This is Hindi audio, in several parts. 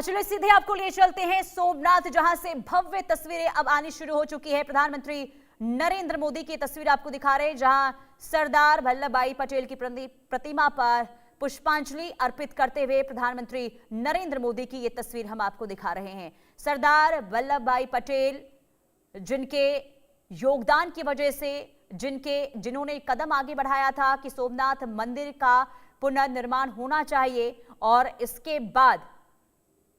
चलिए सीधे आपको ले चलते हैं सोमनाथ, जहां से भव्य तस्वीरें अब आनी शुरू हो चुकी है। प्रधानमंत्री नरेंद्र मोदी की तस्वीर आपको दिखा रहे हैं, जहां सरदार वल्लभ भाई पटेल की प्रतिमा पर पुष्पांजलि अर्पित करते हुए प्रधानमंत्री नरेंद्र मोदी की ये तस्वीर हम आपको दिखा रहे हैं। सरदार वल्लभ भाई पटेल, जिनके योगदान की वजह से, जिन्होंने कदम आगे बढ़ाया था कि सोमनाथ मंदिर का पुनर्निर्माण होना चाहिए, और इसके बाद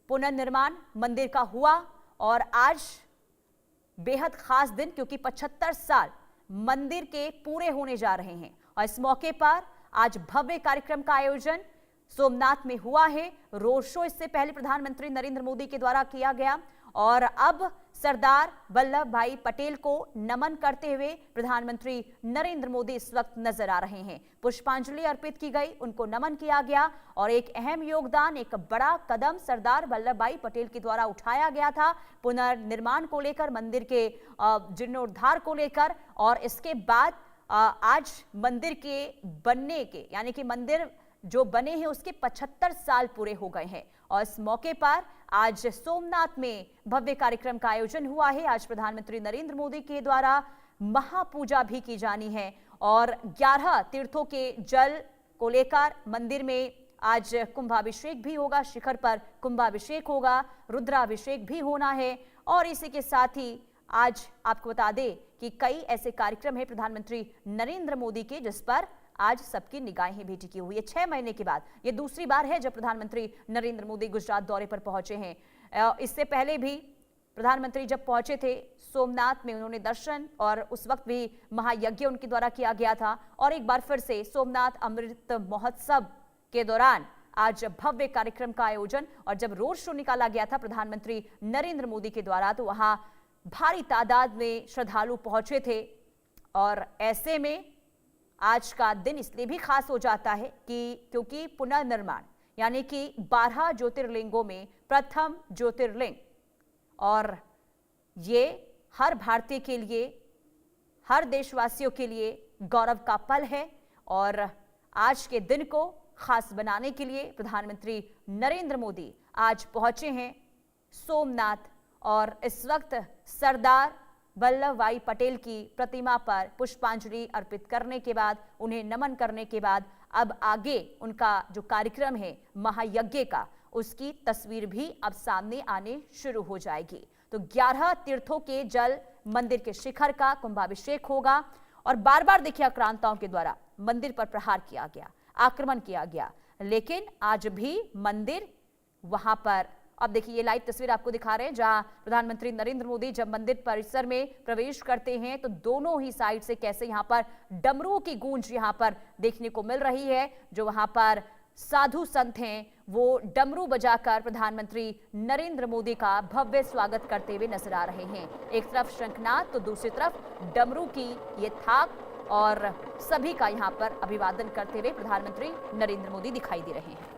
पुनर्निर्माण मंदिर का हुआ। और आज बेहद खास दिन, क्योंकि 75 साल मंदिर के पूरे होने जा रहे हैं, और इस मौके पर आज भव्य कार्यक्रम का आयोजन सोमनाथ में हुआ है। रोड शो इससे पहले प्रधानमंत्री नरेंद्र मोदी के द्वारा किया गया, और अब सरदार वल्लभ भाई पटेल को नमन करते हुए प्रधानमंत्री नरेंद्र मोदी इस वक्त नजर आ रहे हैं। पुष्पांजलि अर्पित की गई, उनको नमन किया गया, और एक अहम योगदान, एक बड़ा कदम सरदार वल्लभ भाई पटेल के द्वारा उठाया गया था पुनर्निर्माण को लेकर, मंदिर के जीर्णोद्धार को लेकर। और इसके बाद आज मंदिर के बनने के, यानी कि मंदिर जो बने हैं उसके 75 साल पूरे हो गए हैं, और इस मौके पर आज सोमनाथ में भव्य कार्यक्रम का आयोजन हुआ है। आज प्रधानमंत्री नरेंद्र मोदी के द्वारा महापूजा भी की जानी है, और 11 तीर्थों के जल को लेकर मंदिर में आज कुंभाभिषेक भी होगा, शिखर पर कुंभाभिषेक होगा, रुद्राभिषेक भी होना है। और इसी के साथ ही आज आपको बता दें कि कई ऐसे कार्यक्रम है प्रधानमंत्री नरेंद्र मोदी के, जिस पर आज सबकी निगाहें भी टिकी हुई है। 6 महीने के बाद ये दूसरी बार है जब प्रधानमंत्री नरेंद्र मोदी गुजरात दौरे पर पहुंचे हैं। इससे पहले भी प्रधानमंत्री जब पहुंचे थे सोमनाथ में, उन्होंने दर्शन, और उस वक्त भी महायज्ञ उनके द्वारा किया गया था। और एक बार फिर से सोमनाथ अमृत महोत्सव के दौरान आज भव्य कार्यक्रम का आयोजन, और जब रोड शो निकाला गया था प्रधानमंत्री नरेंद्र मोदी के द्वारा, तो वहां भारी तादाद में श्रद्धालु पहुंचे थे। और ऐसे में आज का दिन इसलिए भी खास हो जाता है कि क्योंकि पुनर्निर्माण, यानी कि 12 ज्योतिर्लिंगों में प्रथम ज्योतिर्लिंग, और ये हर भारतीय के लिए, हर देशवासियों के लिए गौरव का पल है। और आज के दिन को खास बनाने के लिए प्रधानमंत्री नरेंद्र मोदी आज पहुंचे हैं सोमनाथ, और इस वक्त सरदार वल्लभ भाई पटेल की प्रतिमा पर पुष्पांजलि अर्पित करने के बाद, उन्हें नमन करने के बाद, अब आगे उनका जो कार्यक्रम है महायज्ञ का, उसकी तस्वीर भी अब सामने आने शुरू हो जाएगी। तो 11 तीर्थों के जल मंदिर के शिखर का कुंभाभिषेक होगा, और बार बार देखिए आक्रांताओं के द्वारा मंदिर पर प्रहार किया गया, आक्रमण किया गया, लेकिन आज भी मंदिर वहां पर, अब देखिए ये लाइव तस्वीर आपको दिखा रहे हैं, जहां प्रधानमंत्री नरेंद्र मोदी जब मंदिर परिसर में प्रवेश करते हैं तो दोनों ही साइड से कैसे यहां पर डमरुओं की गूंज यहां पर देखने को मिल रही है। जो वहां पर साधु संत हैं वो डमरू बजाकर प्रधानमंत्री नरेंद्र मोदी का भव्य स्वागत करते हुए नजर आ रहे हैं। एक तरफ शंखनाद तो दूसरी तरफ डमरू की ये थाप, और सभी का यहां पर अभिवादन करते हुए प्रधानमंत्री नरेंद्र मोदी दिखाई दे रहे हैं।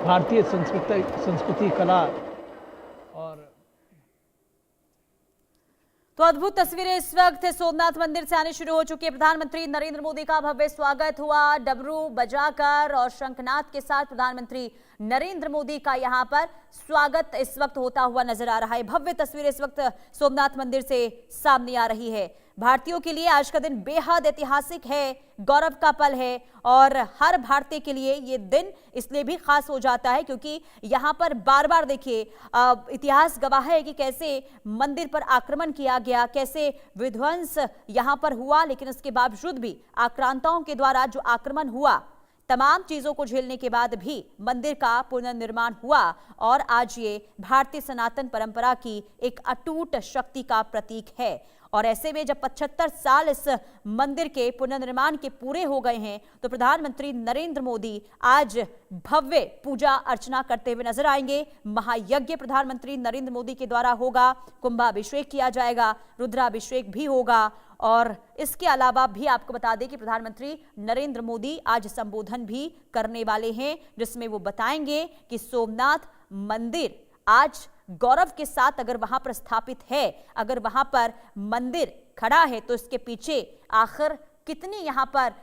भारतीय संस्कृति कला और तो अद्भुत तस्वीरें इस वक्त सोमनाथ मंदिर से आने शुरू हो चुकी है। प्रधानमंत्री नरेंद्र मोदी का भव्य स्वागत हुआ, डमरू बजाकर और शंखनाद के साथ प्रधानमंत्री नरेंद्र मोदी का यहां पर स्वागत इस वक्त होता हुआ नजर आ रहा है। भव्य तस्वीरें इस वक्त सोमनाथ मंदिर से सामने आ रही है। भारतीयों के लिए आज का दिन बेहद ऐतिहासिक है, गौरव का पल है और हर भारतीय के लिए ये दिन इसलिए भी खास हो जाता है क्योंकि यहाँ पर बार बार देखिए इतिहास गवाह है कि कैसे मंदिर पर आक्रमण किया गया, कैसे विध्वंस यहाँ पर हुआ, लेकिन उसके बावजूद भी आक्रांताओं के द्वारा जो आक्रमण हुआ, तमाम चीजों को झेलने के बाद भी मंदिर का पुनर्निर्माण हुआ और आज ये भारतीय सनातन परंपरा की एक अटूट शक्ति का प्रतीक है। और ऐसे में जब 75 साल इस मंदिर के पुनर्निर्माण के पूरे हो गए हैं तो प्रधानमंत्री नरेंद्र मोदी आज भव्य पूजा अर्चना करते हुए नजर आएंगे। महायज्ञ प्रधानमंत्री नरेंद्र मोदी के द्वारा होगा, कुंभाभिषेक किया जाएगा, रुद्राभिषेक भी होगा और इसके अलावा भी आपको बता दें कि प्रधानमंत्री नरेंद्र मोदी आज संबोधन भी करने वाले हैं जिसमें वो बताएंगे कि सोमनाथ मंदिर आज गौरव के साथ अगर वहां पर स्थापित है, अगर वहां पर मंदिर खड़ा है तो इसके पीछे आखिर कितनी यहाँ पर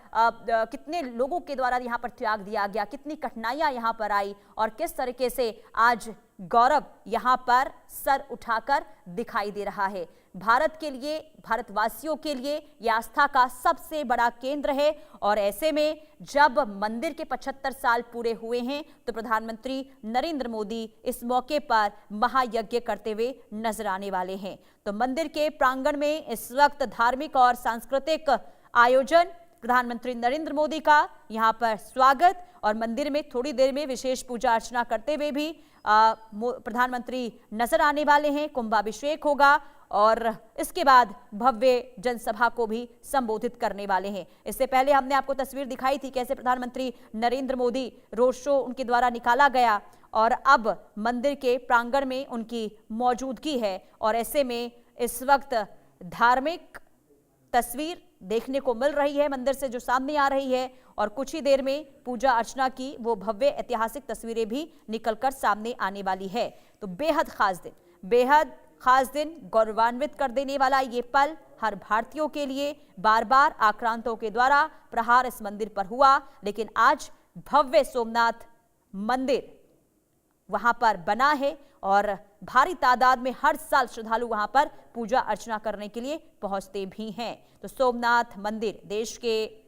कितने लोगों के द्वारा यहाँ पर त्याग दिया गया, कितनी कठिनाइयां यहाँ पर आई और किस तरीके से आज गौरव यहाँ पर सर उठाकर दिखाई दे रहा है। भारत के लिए, भारतवासियों के लिए यह आस्था का सबसे बड़ा केंद्र है और ऐसे में जब मंदिर के 75 साल पूरे हुए हैं तो प्रधानमंत्री नरेंद्र मोदी इस मौके पर महायज्ञ करते हुए नजर आने वाले हैं। तो मंदिर के प्रांगण में इस वक्त धार्मिक और सांस्कृतिक आयोजन, प्रधानमंत्री नरेंद्र मोदी का यहां पर स्वागत और मंदिर में थोड़ी देर में विशेष पूजा अर्चना करते हुए भी प्रधानमंत्री नजर आने वाले हैं। कुंभाभिषेक होगा और इसके बाद भव्य जनसभा को भी संबोधित करने वाले हैं। इससे पहले हमने आपको तस्वीर दिखाई थी कैसे प्रधानमंत्री नरेंद्र मोदी रोड शो उनके द्वारा निकाला गया और अब मंदिर के प्रांगण में उनकी मौजूदगी है और ऐसे में इस वक्त धार्मिक तस्वीर देखने को मिल रही है मंदिर से जो सामने आ रही है और कुछ ही देर में पूजा अर्चना की वो भव्य ऐतिहासिक तस्वीरें भी निकलकर सामने आने वाली है। तो बेहद खास दिन, गौरवान्वित कर देने वाला ये पल हर भारतीयों के लिए। बार बार आक्रांतों के द्वारा प्रहार इस मंदिर पर हुआ, लेकिन आज भव्य सोमनाथ मंदिर वहां पर बना है और भारी तादाद में हर साल श्रद्धालु वहां पर पूजा अर्चना करने के लिए पहुंचते भी हैं। तो सोमनाथ मंदिर देश के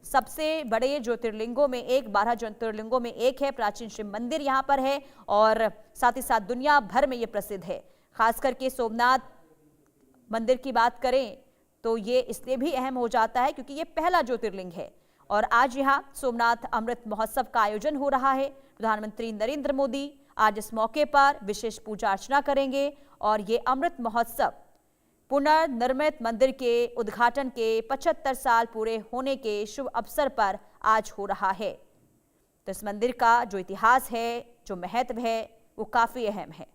सबसे बड़े ज्योतिर्लिंगों में एक, 12 ज्योतिर्लिंगों में एक है। प्राचीन शिव मंदिर यहां पर है और साथ ही साथ दुनिया भर में यह प्रसिद्ध है। खास करके सोमनाथ मंदिर की बात करें तो ये इसलिए भी अहम हो जाता है क्योंकि ये पहला ज्योतिर्लिंग है और आज यहाँ सोमनाथ अमृत महोत्सव का आयोजन हो रहा है। प्रधानमंत्री नरेंद्र मोदी आज इस मौके पर विशेष पूजा अर्चना करेंगे और ये अमृत महोत्सव पुनर्निर्मित मंदिर के उद्घाटन के 75 साल पूरे होने के शुभ अवसर पर आज हो रहा है। तो इस मंदिर का जो इतिहास है, जो महत्व है, वो काफी अहम है।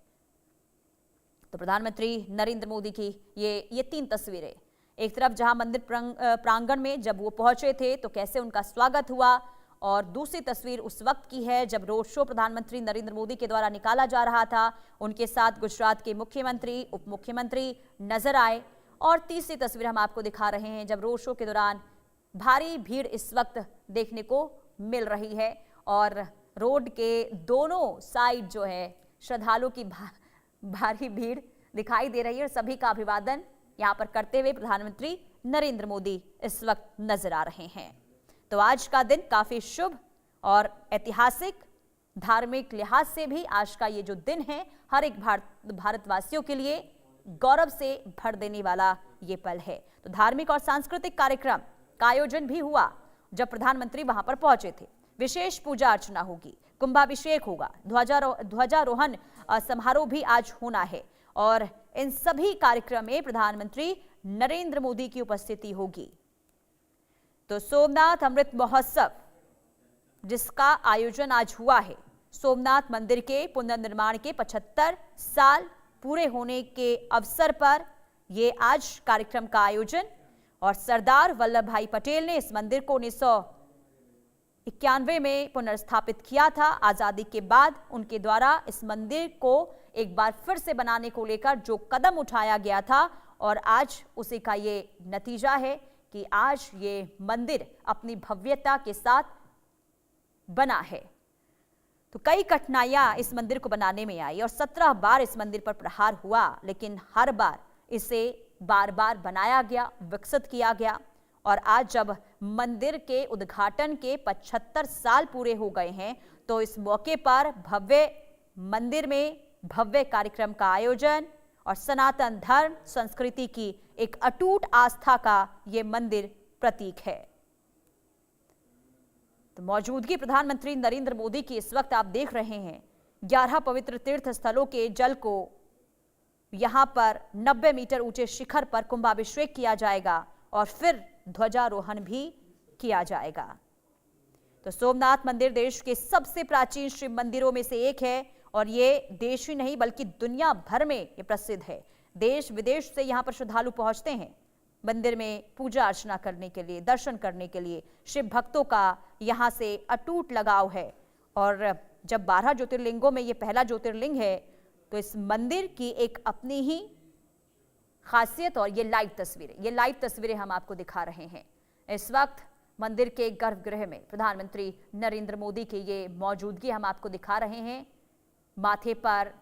तो प्रधानमंत्री नरेंद्र मोदी की ये 3 तस्वीरें, एक तरफ जहां मंदिर प्रांगण में जब वो पहुंचे थे तो कैसे उनका स्वागत हुआ और दूसरी तस्वीर उस वक्त की है जब रोड शो प्रधानमंत्री नरेंद्र मोदी के द्वारा निकाला जा रहा था। उनके साथ गुजरात के मुख्यमंत्री, उप मुख्यमंत्री नजर आए और तीसरी तस्वीर हम आपको दिखा रहे हैं जब रोड शो के दौरान भारी भीड़ इस वक्त देखने को मिल रही है और रोड के दोनों साइड जो है श्रद्धालुओं की भारी भीड़ दिखाई दे रही है और सभी का अभिवादन यहाँ पर करते हुए प्रधानमंत्री नरेंद्र मोदी इस वक्त नजर आ रहे हैं। तो आज का दिन काफी शुभ और ऐतिहासिक, धार्मिक लिहाज से भी आज का ये जो दिन है हर एक भारतवासियों के लिए गौरव से भर देने वाला ये पल है। तो धार्मिक और सांस्कृतिक कार्यक्रम का आयोजन भी हुआ जब प्रधानमंत्री वहां पर पहुंचे थे। विशेष पूजा अर्चना होगी, कुंभाभिषेक होगा, ध्वजारोहण समारोह भी आज होना है और इन सभी कार्यक्रम में प्रधानमंत्री नरेंद्र मोदी की उपस्थिति होगी। तो सोमनाथ अमृत महोत्सव जिसका आयोजन आज हुआ है, सोमनाथ मंदिर के पुनर्निर्माण के 75 साल पूरे होने के अवसर पर यह आज कार्यक्रम का आयोजन और सरदार वल्लभ भाई पटेल ने इस मंदिर को 1991 में पुनर्स्थापित किया था। आजादी के बाद उनके द्वारा इस मंदिर को एक बार फिर से बनाने को लेकर जो कदम उठाया गया था और आज उसी का ये नतीजा है कि आज ये मंदिर अपनी भव्यता के साथ बना है। तो कई कठिनाइयां इस मंदिर को बनाने में आई और 17 बार इस मंदिर पर प्रहार हुआ, लेकिन हर बार इसे बार बार बनाया गया, विकसित किया गया। और आज जब मंदिर के उद्घाटन के 75 साल पूरे हो गए हैं, तो इस मौके पर भव्य मंदिर में भव्य कार्यक्रम का आयोजन और सनातन धर्म संस्कृति की एक अटूट आस्था का ये मंदिर प्रतीक है। तो मौजूदगी प्रधानमंत्री नरेंद्र मोदी की इस वक्त आप देख रहे हैं। 11 पवित्र तीर्थ स्थलों के जल को यहां पर 90 मीटर ऊंचे शिखर पर कुंभाभिषेक किया जाएगा और फिर ध्वजारोहण भी किया जाएगा। तो सोमनाथ मंदिर देश के सबसे प्राचीन शिव मंदिरों में से एक है और ये देश ही नहीं बल्कि दुनिया भर में ये प्रसिद्ध है। देश विदेश से यहाँ पर श्रद्धालु पहुंचते हैं मंदिर में पूजा अर्चना करने के लिए, दर्शन करने के लिए। शिव भक्तों का यहाँ से अटूट लगाव है। और जब 12 ज्योतिर्लिंगों में ये पहला ज्योतिर्लिंग है, तो इस मंदिर की एक अपनी ही खासियत और ये लाइव तस्वीरें हम आपको दिखा रहे हैं। इस वक्त मंदिर के गर्भगृह में प्रधानमंत्री नरेंद्र मोदी की ये मौजूदगी हम आपको दिखा रहे हैं। माथे पर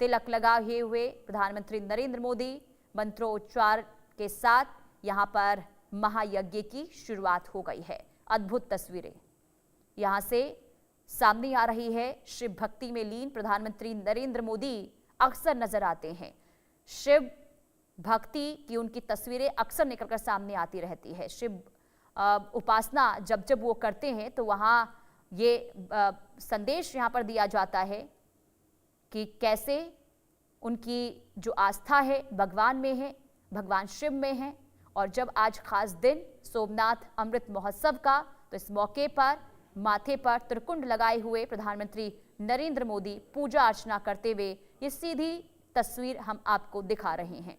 तिलक लगाए हुए प्रधानमंत्री नरेंद्र मोदी मंत्रोच्चार के साथ यहाँ पर महायज्ञ की शुरुआत हो गई है। अद्भुत तस्वीरें यहाँ से सामने आ रही है। शिव भक्ति में लीन प्रधानमंत्री नरेंद्र मोदी अक्सर नजर आते हैं। शिव भक्ति की उनकी तस्वीरें अक्सर निकलकर सामने आती रहती है। शिव उपासना जब जब वो करते हैं तो वहाँ ये संदेश यहाँ पर दिया जाता है कि कैसे उनकी जो आस्था है भगवान में है, भगवान शिव में है। और जब आज खास दिन सोमनाथ अमृत महोत्सव का, तो इस मौके पर माथे पर त्रिकुंड लगाए हुए प्रधानमंत्री नरेंद्र मोदी पूजा अर्चना करते हुए ये सीधी तस्वीर हम आपको दिखा रहे हैं।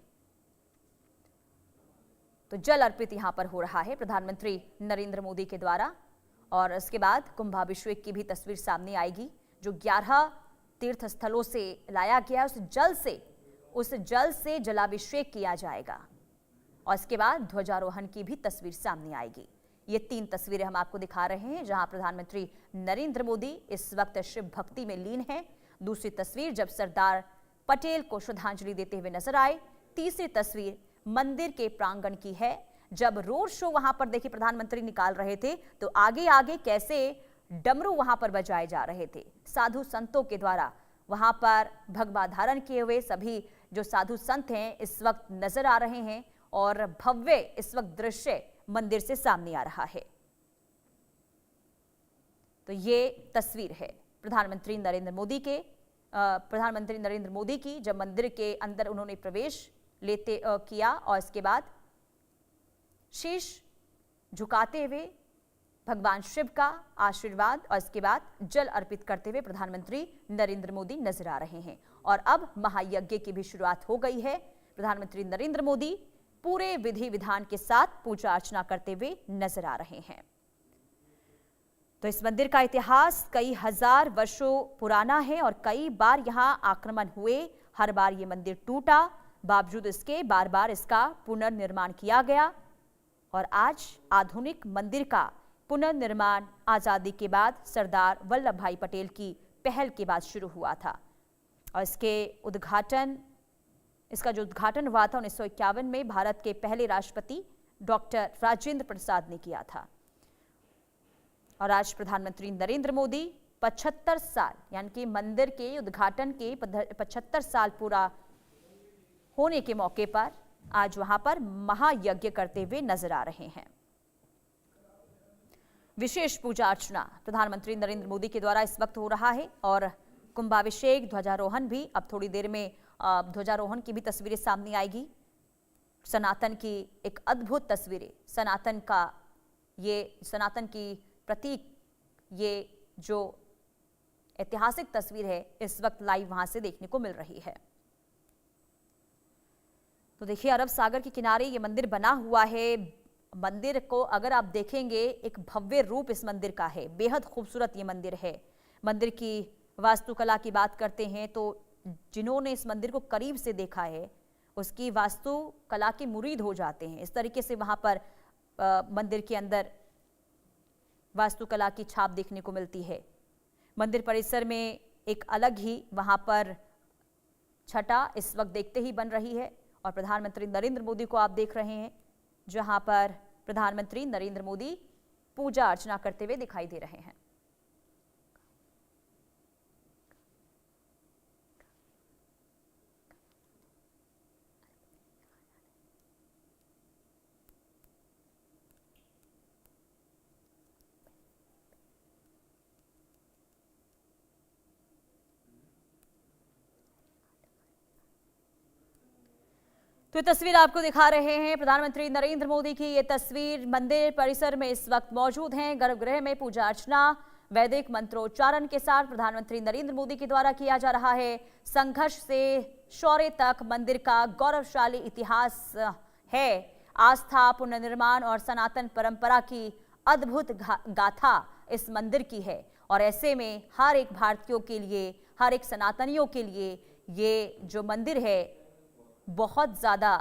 तो जल अर्पित यहां पर हो रहा है प्रधानमंत्री नरेंद्र मोदी के द्वारा। और इसके बाद कुंभाभिषेक की भी तस्वीर सामने आएगी, जो 11 तीर्थ स्थलों से लाया गया उस जल से जलाभिषेक किया जाएगा। और इसके बाद ध्वजारोहण की भी तस्वीर सामने आएगी। ये 3 तस्वीरें हम आपको दिखा रहे हैं जहां प्रधानमंत्री नरेंद्र मोदी इस वक्त शिव भक्ति में लीन हैं। दूसरी तस्वीर जब सरदार पटेल को श्रद्धांजलि देते हुए नजर आए। तीसरी तस्वीर मंदिर के प्रांगण की है, जब रोड शो वहां पर देखिए प्रधानमंत्री निकाल रहे थे, तो आगे आगे कैसे डमरू वहां पर बजाए जा रहे थे। साधु संतों के द्वारा वहां पर भगवा धारण किए हुए सभी जो साधु संत हैं इस वक्त नजर आ रहे हैं और भव्य इस वक्त दृश्य मंदिर से सामने आ रहा है। तो ये तस्वीर है प्रधानमंत्री नरेंद्र मोदी की जब मंदिर के अंदर उन्होंने प्रवेश किया और इसके बाद शीश झुकाते हुए भगवान शिव का आशीर्वाद और इसके बाद जल अर्पित करते हुए प्रधानमंत्री नरेंद्र मोदी नजर आ रहे हैं। और अब महायज्ञ की भी शुरुआत हो गई है। प्रधानमंत्री नरेंद्र मोदी पूरे विधि विधान के साथ पूजा अर्चना करते हुए नजर आ रहे हैं। तो इस मंदिर का इतिहास कई हजार वर्षों पुराना है और कई बार यहां आक्रमण हुए। हर बार ये मंदिर टूटा, बावजूद इसके बार बार इसका पुनर्निर्माण किया गया। और आज आधुनिक मंदिर का पुनर्निर्माण आजादी के बाद सरदार वल्लभ भाई पटेल की पहल के बाद शुरू हुआ था। और इसका जो उद्घाटन हुआ था 1951 में भारत के पहले राष्ट्रपति डॉक्टर राजेंद्र प्रसाद ने किया था। और आज प्रधानमंत्री नरेंद्र मोदी 75 साल यानी कि मंदिर के उद्घाटन के 75 साल पूरा होने के मौके पर आज वहां पर महायज्ञ करते हुए नजर आ रहे हैं। विशेष पूजा अर्चना प्रधानमंत्री नरेंद्र मोदी के द्वारा इस वक्त हो रहा है और कुंभाभिषेक, ध्वजारोहण भी अब थोड़ी देर में ध्वजारोहण की भी तस्वीरें सामने आएगी। सनातन की एक अद्भुत तस्वीरें, सनातन की प्रतीक ये जो ऐतिहासिक तस्वीर है इस वक्त लाइव वहां से देखने को मिल रही है। तो देखिए अरब सागर के किनारे ये मंदिर बना हुआ है। मंदिर को अगर आप देखेंगे एक भव्य रूप इस मंदिर का है, बेहद खूबसूरत ये मंदिर है। मंदिर की वास्तुकला की बात करते हैं तो जिन्होंने इस मंदिर को करीब से देखा है उसकी वास्तुकला के मुरीद हो जाते हैं। इस तरीके से वहां पर मंदिर के अंदर वास्तुकला की छाप देखने को मिलती है। मंदिर परिसर में एक अलग ही वहां पर छटा इस वक्त देखते ही बन रही है और प्रधानमंत्री नरेंद्र मोदी को आप देख रहे हैं, जहां पर प्रधानमंत्री नरेंद्र मोदी पूजा अर्चना करते हुए दिखाई दे रहे हैं। तो ये तस्वीर आपको दिखा रहे हैं प्रधानमंत्री नरेंद्र मोदी की। ये तस्वीर मंदिर परिसर में इस वक्त मौजूद हैं। गर्भगृह में पूजा अर्चना वैदिक मंत्रोच्चारण के साथ प्रधानमंत्री नरेंद्र मोदी के द्वारा किया जा रहा है। संघर्ष से शौर्य तक मंदिर का गौरवशाली इतिहास है। आस्था, पुनर्निर्माण और सनातन परंपरा की अद्भुत गाथा इस मंदिर की है। और ऐसे में हर एक भारतीयों के लिए, हर एक सनातनियों के लिए ये जो मंदिर है बहुत ज्यादा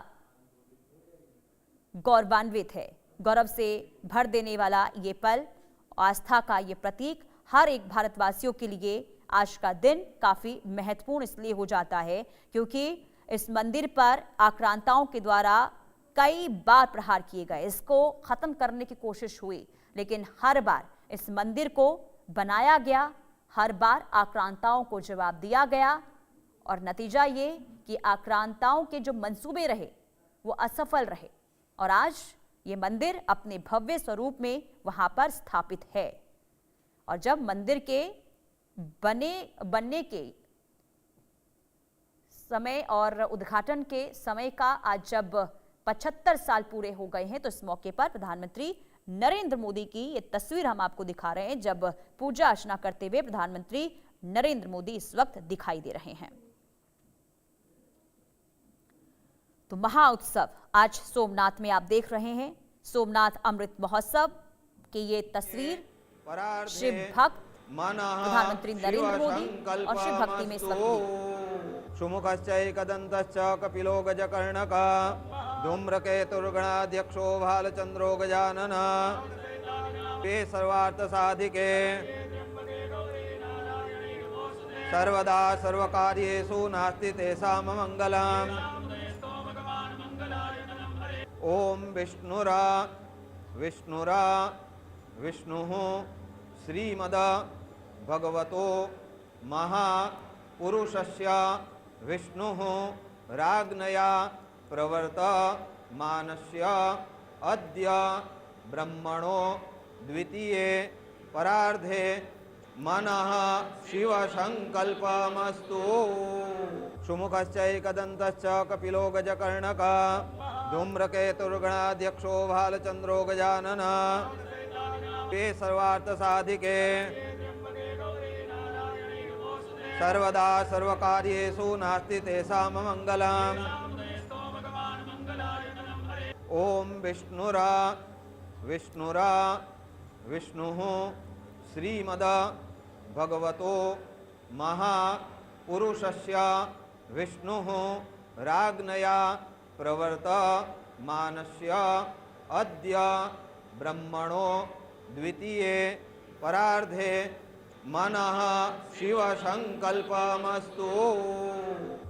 गौरवान्वित है। गौरव से भर देने वाला ये पल, आस्था का ये प्रतीक हर एक भारतवासियों के लिए आज का दिन काफी महत्वपूर्ण इसलिए हो जाता है क्योंकि इस मंदिर पर आक्रांताओं के द्वारा कई बार प्रहार किए गए। इसको खत्म करने की कोशिश हुई, लेकिन हर बार इस मंदिर को बनाया गया, हर बार आक्रांताओं को जवाब दिया गया और नतीजा ये कि आक्रांताओं के जो मंसूबे रहे वो असफल रहे और आज ये मंदिर अपने भव्य स्वरूप में वहां पर स्थापित है। और जब मंदिर के बनने के समय और उद्घाटन के समय का आज जब 75 साल पूरे हो गए हैं, तो इस मौके पर प्रधानमंत्री नरेंद्र मोदी की ये तस्वीर हम आपको दिखा रहे हैं, जब पूजा अर्चना करते हुए प्रधानमंत्री नरेंद्र मोदी इस वक्त दिखाई दे रहे हैं। तो महाउत्सव आज सोमनाथ में आप देख रहे हैं। सोमनाथ अमृत महोत्सव की ये तस्वीर शिव भक्त प्रधानमंत्री नरेंद्र मोदी और शिव भक्ति में इस वक्त सुमुखश्चैकदन्तश्च कपिलो गजकर्णकः धूम्रकेतुर्गणाध्यक्षो भालचन्द्रो गजाननः ते सर्वार्थसाधिके सर्वदा सर्वकार्येषु नास्ति तेषां मङ्गलम्। ओम विष्णुरा विष्णुरा विष्णुः श्रीमद भगवतो महापुरुषस्य विष्णुः राज्ञया प्रवर्तमानस्य अद्य ब्रह्मणो द्वितीये परार्धे मनः शिवसंकल्पमस्तु। सुमुखश्चैकदन्तश्च कपिलो गजकर्णकः धूम्रकेतुर्गणाध्यक्षो भालचन्द्रो गजाननः ते सर्वार्थसाधिके सर्वदा सर्वकार्येषु नास्ति तेषां मङ्गलम्। ओम विष्णुरा विष्णुरा विष्णुः श्रीमद भगवतो महापुरुषस्य विष्णुः राज्ञया प्रवर्तमानस्य अद्य ब्रह्मणो द्वितीये परार्धे मनः शिवसंकल्पमस्तु।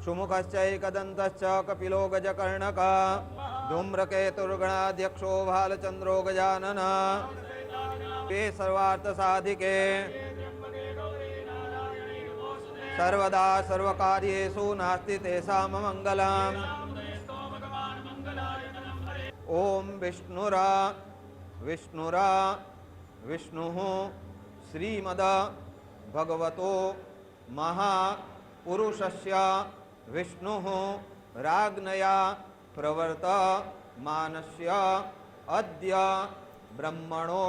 सुमुखश्चैकदन्तश्च कपिलो गजकर्णकः धूम्रकेतुर्गणाध्यक्षो भालचन्द्रो गजाननः ते सर्वार्थसाधिके सर्वदा सर्वकार्येषु नास्ति तेषां मङ्गलम्। ओम विष्णुरा विष्णुरा विष्णुः श्रीमद भगवतो महापुरुषस्य विष्णुः राज्ञया प्रवर्तमानस्य अद्य ब्रह्मणो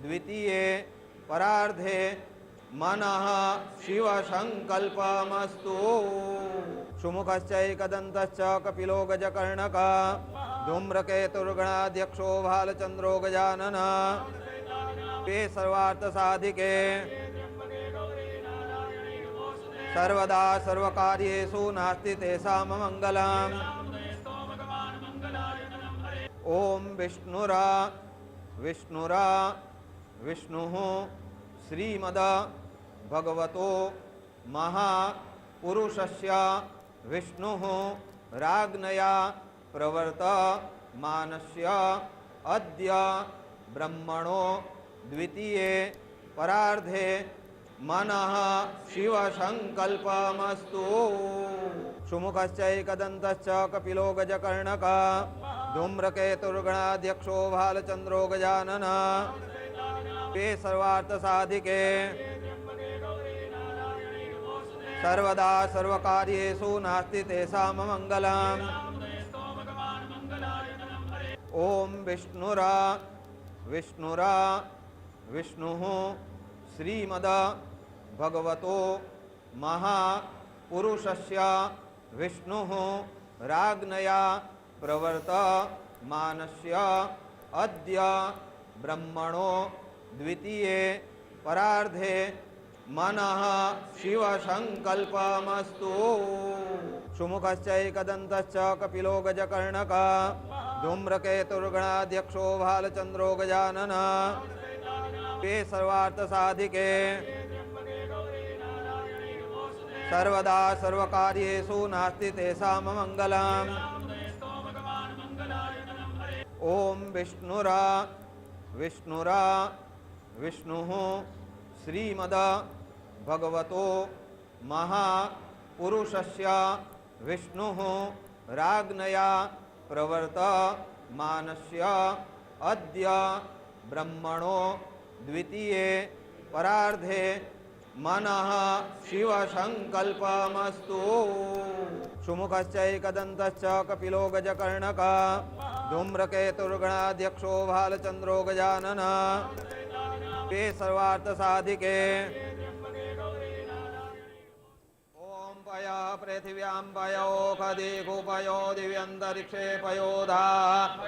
द्वितीये परार्धे मनः शिवसंकल्पमस्तु। सुमुखश्चैकदन्तश्च कपिलो गजकर्णकः धूम्रकेतुर्गणाध्यक्षो भालचन्द्रो गजाननः ते सर्वार्थसाधिके सर्वदा सर्वकार्येषु नास्ति तेषां मङ्गलम्। ओम विष्णुरा विष्णुरा विष्णुः श्रीमद भगवतो महापुरुषस्य विष्णुः राग्नया प्रवर्तमानस्य अद्य ब्रह्मणो द्वितीये परार्धे मनः शिवसङ्कल्पमस्तु। सुमुखश्चैकदन्तश्च कपिलो गजकर्णकः धूम्रकेतुर्गणाध्यक्षो भालचन्द्रो गजाननः ते सर्वार्थसाधिके सर्वदा सर्वकार्येषु नास्ति तेषां मङ्गलम्। ॐ विष्णुः श्रीमद भगवतो महापुरुषस्य विष्णुः राज्ञया प्रवर्तमानस्य अद्य ब्रह्मणो द्वितीये परार्धे मनः शिवसङ्कल्पमस्तु। सुमुखश्चैकदन्तश्च कपिलो गजकर्णकः धूम्रकेतुर्गणाध्यक्षो भालचन्द्रो गजाननः ते सर्वार्थसाधिके सर्वदा सर्वकार्येषु नास्ति तेषां मङ्गलम्। ॐ विष्णुः श्रीमद भगवतो महापुरुषस्य विष्णुः राज्ञया प्रवर्तमानस्य अद्य ब्रह्मणो द्वितीये परार्धे मनः शिवसङ्कल्पमस्तु। सुमुखश्चैकदन्तश्च कपिलो गजकर्णकः धूम्रकेतुर्गणाध्यक्षो भालचन्द्रो गजाननः ते सर्वार्थसाधिके ॐ पयः पृथिव्यां पयोखदि कुपयो दिव्यन्तरिक्षे पयोधा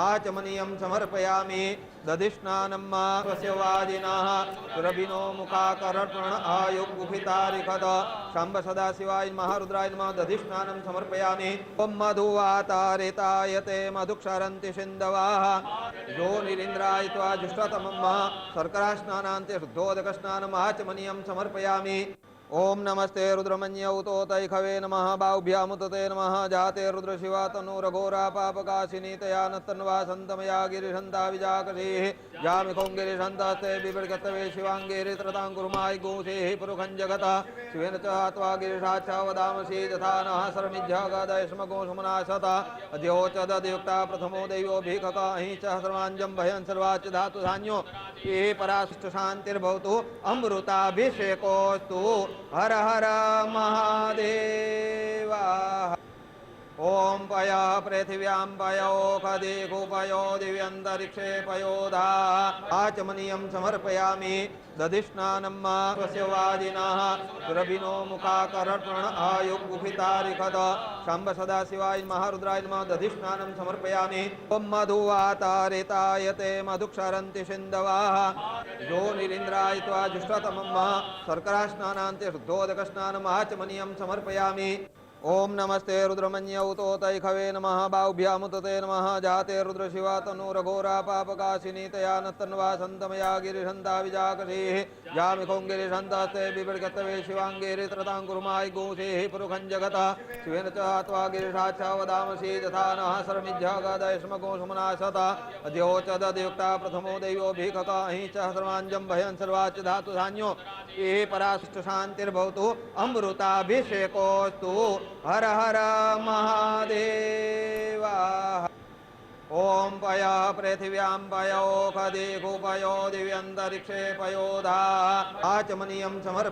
आचमनीयं समर्पयामि दधिष्णानं स्वस्य वाजिनः सुरभिनो मुखाकर्पण आयुगुहितारिखद शम्भ सदाशिवाय महारुद्राय नमः दधिष्णानं समर्पयामि। ॐ मधुवातारितायते मधुक्षरन्ति सिन्धवः यो निरीन्द्राय त्वा जुष्टतमं शर्करास्नानान्ते शुद्धोदकस्नानम् आचमनीयं समर्पयामि। ओम नमस्ते रुद्रमन्यौतोतैखवे नमः बाहुभ्यामुतते नमः जाते रुद्रशिवा तनूरघोरा पापकाशिनी तया नत्तन्वा सन्तमया गिरिशन्ता विजाकशीः जामिखों गिरिशन्तास्ते बिभृगतवे शिवाङ्गिरित्रताङ्कुर्माय गोसेः पुरुखं जगतः शिवेन च त्वा गिरिशाच्छा वदामसि यथा नः सरमिज्झागदयस्मगोषमनाशता अद्योचदयुक्ता प्रथमो दैवोऽभिकः अहि च सर्वाञ्जं भयं सर्वाच्च धातु धान्यो ये पराशिष्ट शान्तिर्भवतु अमृताभिषेकोऽस्तु। हर हर महादेव। ओम पयः पृथिव्यां पयोखदि कुपयो दिव्यन्तरिक्षे पयोधा आचमनीयं समर्पयामि दधिष्णानं स्वस्य वाजिनः सुरभिनो मुखाकर्पण आयुगुहितारिखद शम्भ सदाशिवाय महारुद्राय नमः दधिष्णानं समर्पयामि। ॐ मधुवातारितायते मधुक्षरन्ति सिन्धवः यो निरीन्द्राय त्वा जुष्टतमं शर्करास्नानान्ते शुद्धोदकस्नानम् आचमनीयं समर्पयामि। ओम नमस्ते रुद्रमन्यौतोतैखवे नमः बाहुभ्यामुतते नमः जाते रुद्रशिवा तनूरघोरा पापकाशिनी तया नत्तन्वा सन्तमया गिरिशन्ता विजाकशीः जामिखों गिरिशन्तास्ते बिभृगतवे शिवाङ्गिरित्रताङ्कुर्माय गोसेः पुरुखं जगतः शिवेन च त्वा गिरिशाच्छा वदामसि यथा नः सरमिज्झागदयस्मगोषमनाशता अद्योचदयुक्ता प्रथमो दैवोऽभिकः अहि च सर्वाञ्जं भयं सर्वाच्च धातु धान्यो ये पराशिष्ट शान्तिर्भवतु अमृताभिषेकोऽस्तु। हर हर महादेव। ओम पयः पृथिव्यां पयोखदि कुपयो दिव्यन्तरिक्षे पयोधा आचमनीयं समर्पयामि